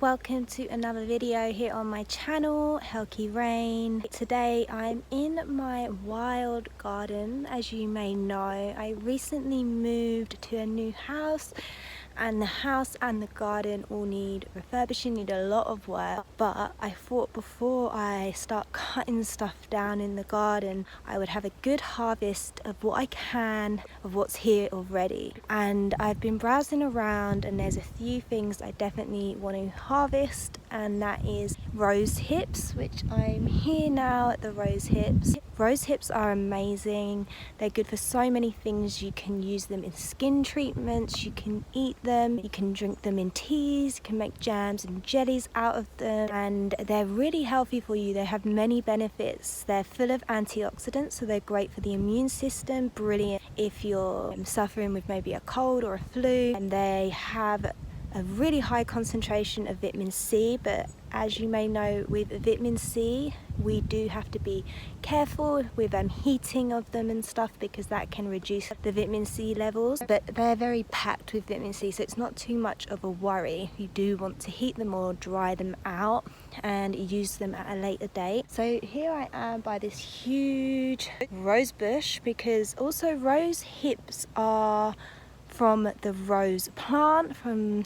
welcome to another video here on my channel, Healthy Rain. Today I'm in my wild garden. As you may know, I recently moved to a new house, and the house and the garden all need refurbishing, need a lot of work. But I thought before I start cutting stuff down in the garden, I would have a good harvest of what I can of what's here already. And I've been browsing around, and there's a few things I definitely want to harvest, and that is rose hips, which I'm here now at the rose hips. Rose hips are amazing. They're good for so many things. You can use them in skin treatments, you can eat them, you can drink them in teas, you can make jams and jellies out of them, and they're really healthy for you. They have many benefits. They're full of antioxidants, so they're great for the immune system, brilliant if you're suffering with maybe a cold or a flu. And they have a really high concentration of vitamin C, but as you may know, with vitamin C we do have to be careful with heating of them and stuff, because that can reduce the vitamin C levels. But they're very packed with vitamin C, so it's not too much of a worry. You do want to heat them or dry them out and use them at a later date. So here I am by this huge rose bush, because also rose hips are from the rose plant, from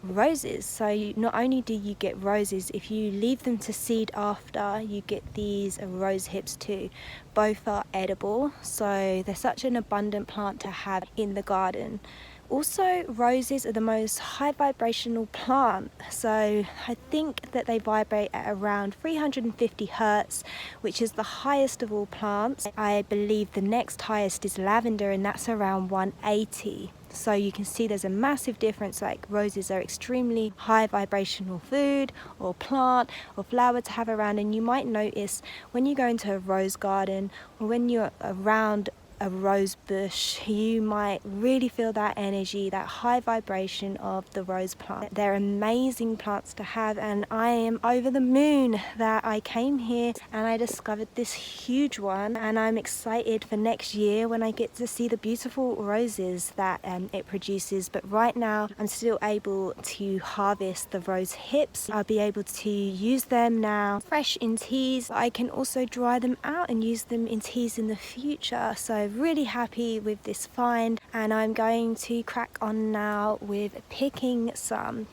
roses. So not only do you get roses, if you leave them to seed after, you get these rose hips too. Both are edible, so they're such an abundant plant to have in the garden. Also, roses are the most high vibrational plant, so I think that they vibrate at around 350 hertz, which is the highest of all plants. I believe the next highest is lavender, and that's around 180. So you can see there's a massive difference. Like, roses are extremely high vibrational food or plant or flower to have around, and you might notice when you go into a rose garden or when you're around a rose bush, you might really feel that energy, that high vibration of the rose plant. They're amazing plants to have, and I am over the moon that I came here and I discovered this huge one, and I'm excited for next year when I get to see the beautiful roses that it produces. But right now I'm still able to harvest the rose hips. I'll be able to use them now fresh in teas. I can also dry them out and use them in teas in the future. So really happy with this find, and I'm going to crack on now with picking some.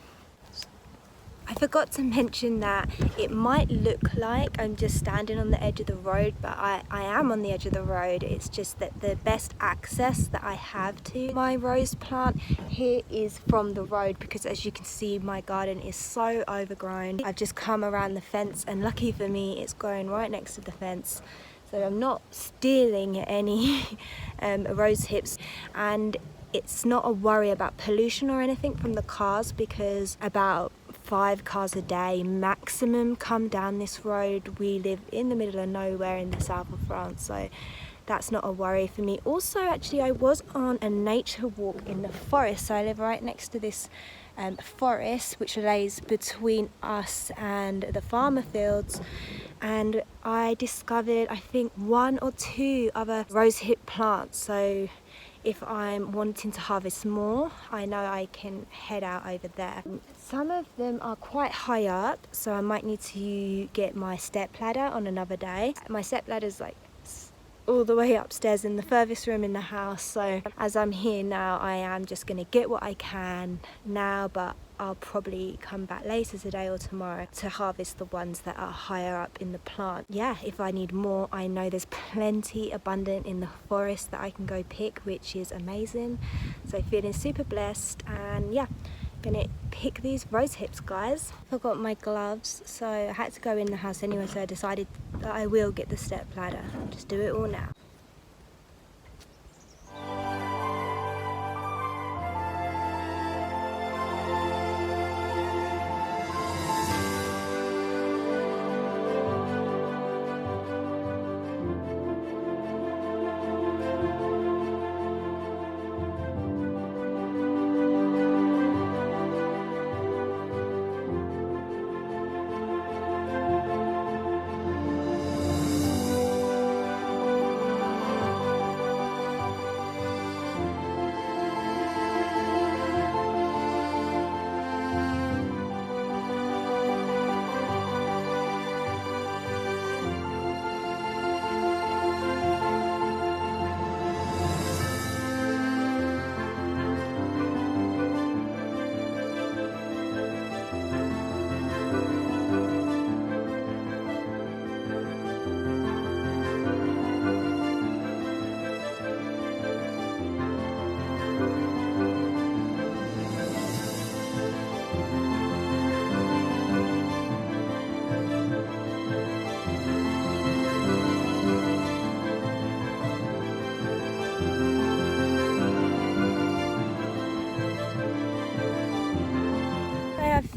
I forgot to mention that it might look like I'm just standing on the edge of the road, but I am on the edge of the road. It's just that the best access that I have to my rose plant here is from the road, because as you can see, my garden is so overgrown. I've just come around the fence, and lucky for me, it's growing right next to the fence. So I'm not stealing any rose hips, and it's not a worry about pollution or anything from the cars, because about 5 cars a day maximum come down this road. We live in the middle of nowhere in the south of France, so that's not a worry for me. Also, actually, I was on a nature walk in the forest. So I live right next to this forest which lays between us and the farmer fields, and I discovered, I think, 1 or 2 other rose hip plants. So if I'm wanting to harvest more, I know I can head out over there. Some of them are quite high up, so I might need to get my step ladder on another day. My step ladder is like all the way upstairs in the furthest room in the house. So as I'm here now, I am just going to get what I can now, but I'll probably come back later today or tomorrow to harvest the ones that are higher up in the plant. Yeah, if I need more, I know there's plenty abundant in the forest that I can go pick, which is amazing. So feeling super blessed, and yeah, gonna pick these rose hips, guys. Forgot my gloves, so I had to go in the house anyway, so I decided that I will get the step ladder. Just do it all now.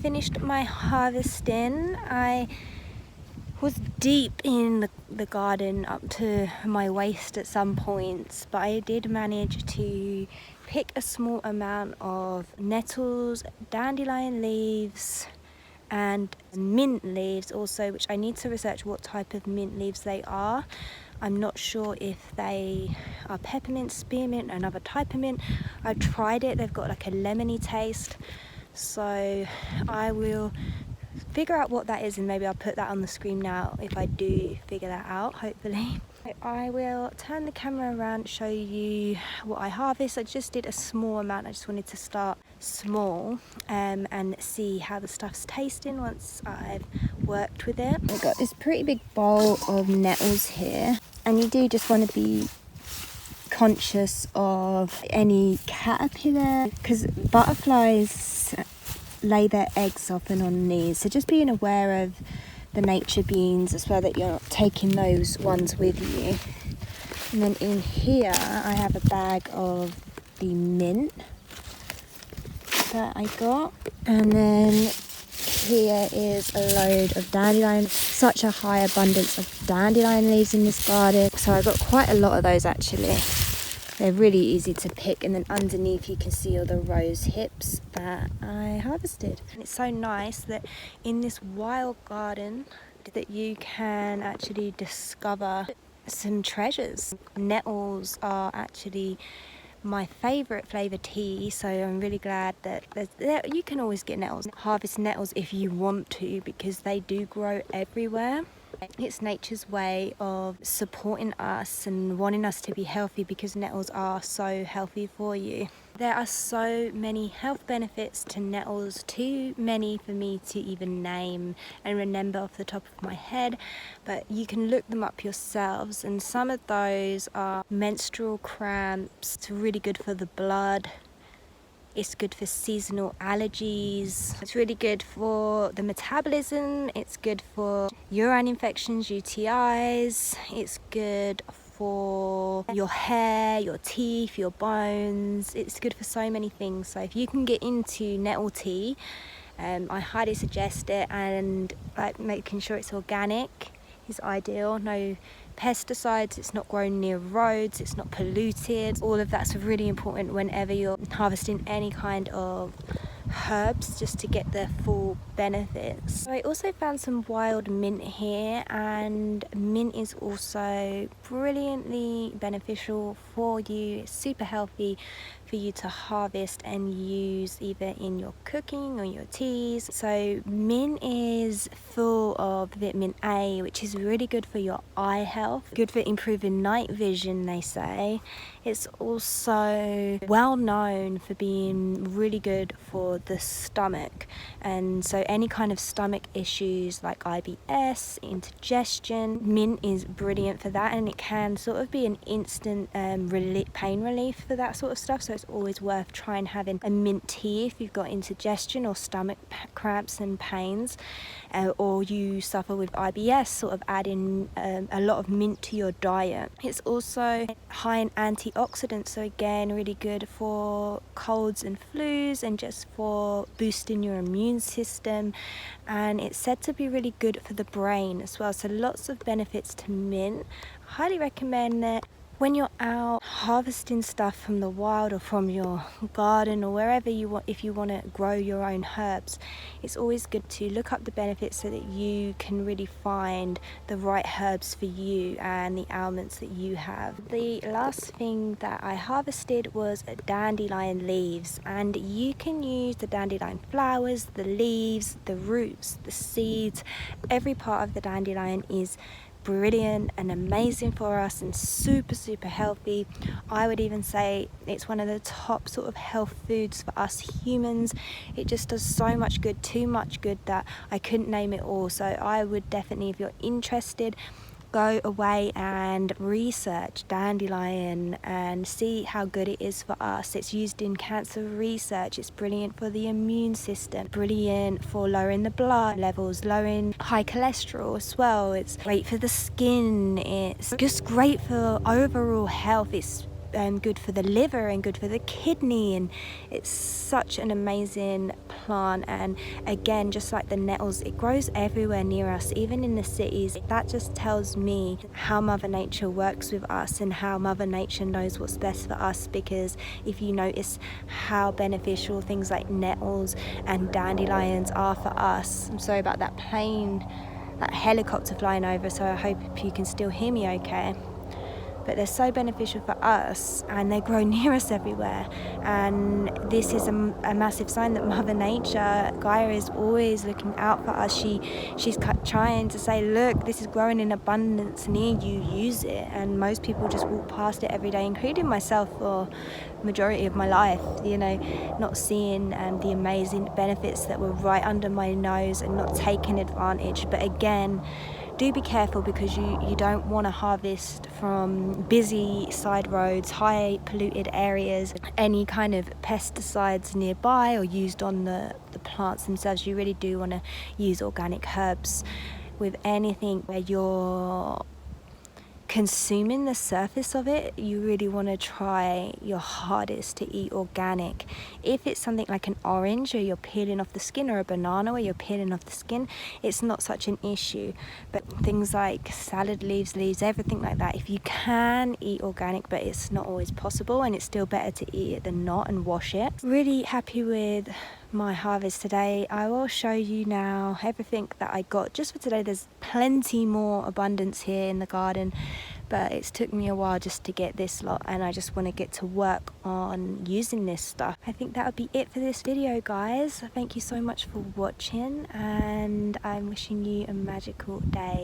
finished my harvesting. I was deep in the garden up to my waist at some points, but I did manage to pick a small amount of nettles, dandelion leaves and mint leaves also, which I need to research what type of mint leaves they are. I'm not sure if they are peppermint, spearmint, another type of mint. I've tried it, they've got like a lemony taste, so I will figure out what that is and maybe I'll put that on the screen now if I do figure that out, hopefully. I will turn the camera around, show you what I harvest. I just did a small amount, I just wanted to start small and see how the stuff's tasting once I've worked with it. I've got this pretty big bowl of nettles here, and you do just want to be conscious of any caterpillar because butterflies lay their eggs often on these, so just being aware of the nature beings as well, that you're not taking those ones with you. And then in here I have a bag of the mint that I got, and then here is a load of dandelion. Such a high abundance of dandelion leaves in this garden, so I got quite a lot of those actually. They're really easy to pick, and then underneath you can see all the rose hips that I harvested. And it's so nice that in this wild garden that you can actually discover some treasures. Nettles are actually my favourite flavour tea, so I'm really glad that you can always get nettles. Harvest nettles if you want to, because they do grow everywhere. It's nature's way of supporting us and wanting us to be healthy, because nettles are so healthy for you. There are so many health benefits to nettles, too many for me to even name and remember off the top of my head, but you can look them up yourselves, and some of those are menstrual cramps. It's really good for the blood. It's good for seasonal allergies. It's really good for the metabolism. It's good for urine infections, UTIs. It's good for your hair, your teeth, your bones. It's good for so many things. So if you can get into nettle tea, I highly suggest it, and making sure it's organic is ideal. No pesticides, it's not grown near roads, it's not polluted. All of that's really important whenever you're harvesting any kind of herbs, just to get the full benefits. So I also found some wild mint here, and mint is also brilliantly beneficial for you. It's super healthy for you to harvest and use either in your cooking or your teas. So mint is full of vitamin A, which is really good for your eye health, good for improving night vision, they say. It's also well known for being really good for the stomach, and so any kind of stomach issues like IBS, indigestion, mint is brilliant for that, and it can sort of be an instant pain relief for that sort of stuff. So it's always worth trying having a mint tea if you've got indigestion or stomach cramps and pains, or you suffer with IBS. Sort of adding a lot of mint to your diet. It's also high in antioxidants, so again really good for colds and flus and just for boosting your immune system, and it's said to be really good for the brain as well. So lots of benefits to mint. Highly recommend it. When you're out harvesting stuff from the wild or from your garden or wherever you want, if you want to grow your own herbs, it's always good to look up the benefits so that you can really find the right herbs for you and the ailments that you have. The last thing that I harvested was dandelion leaves, and you can use the dandelion flowers, the leaves, the roots, the seeds. Every part of the dandelion is brilliant and amazing for us and super healthy. I would even say it's one of the top sort of health foods for us humans. It just does so much good, too much good that I couldn't name it all. So I would definitely, if you're interested, go away and research dandelion and see how good it is for us. It's used in cancer research. It's brilliant for the immune system, brilliant for lowering the blood levels, lowering high cholesterol as well. It's great for the skin. It's just great for overall health. It's good for the liver and good for the kidney, and it's such an amazing plant. And again, just like the nettles, it grows everywhere near us, even in the cities. That just tells me how Mother Nature works with us and how Mother Nature knows what's best for us, because if you notice how beneficial things like nettles and dandelions are for us. I'm sorry about that plane, that helicopter flying over, so I hope you can still hear me okay. But they're so beneficial for us, and they grow near us everywhere. And this is a massive sign that Mother Nature, Gaia, is always looking out for us. She's trying to say, look, this is growing in abundance near you, use it. And most people just walk past it every day, including myself for the majority of my life, you know, not seeing the amazing benefits that were right under my nose and not taking advantage. But again, do be careful, because you don't want to harvest from busy side roads, high polluted areas, any kind of pesticides nearby or used on the plants themselves. You really do want to use organic herbs with anything where you're consuming the surface of it. You really want to try your hardest to eat organic. If it's something like an orange, or you're peeling off the skin, or a banana where you're peeling off the skin, it's not such an issue. But things like salad leaves, everything like that, if you can eat organic, but it's not always possible, and it's still better to eat it than not, and wash it. Really happy with my harvest today. I will show you now everything that I got just for today. There's plenty more abundance here in the garden, but it's took me a while just to get this lot, and I just want to get to work on using this stuff. I think that would be it for this video, guys. Thank you so much for watching, and I'm wishing you a magical day.